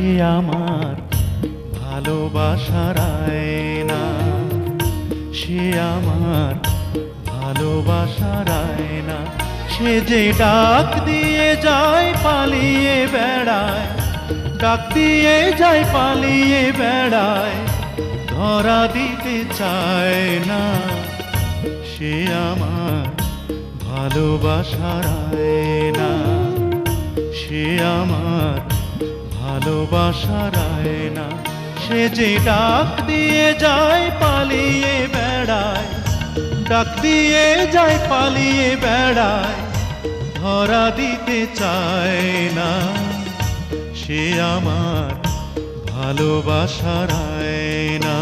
সে আমার ভালোবাসার আয়না, সে আমার ভালোবাসার আয়না। সে যে ডাক দিয়ে যায় পালিয়ে বেড়ায়, ডাক দিয়ে যায় পালিয়ে বেড়ায়, ধরা দিতে চায় না। সে আমার ভালোবাসার আয়না, সে আমার ভালোবাসার আয়না। সে যে ডাক দিয়ে যায় পালিয়ে বেড়ায়, ডাক দিয়ে যায় পালিয়ে বেড়ায়, ধরা দিতে চায় না। সে আমার ভালোবাসার আয়না।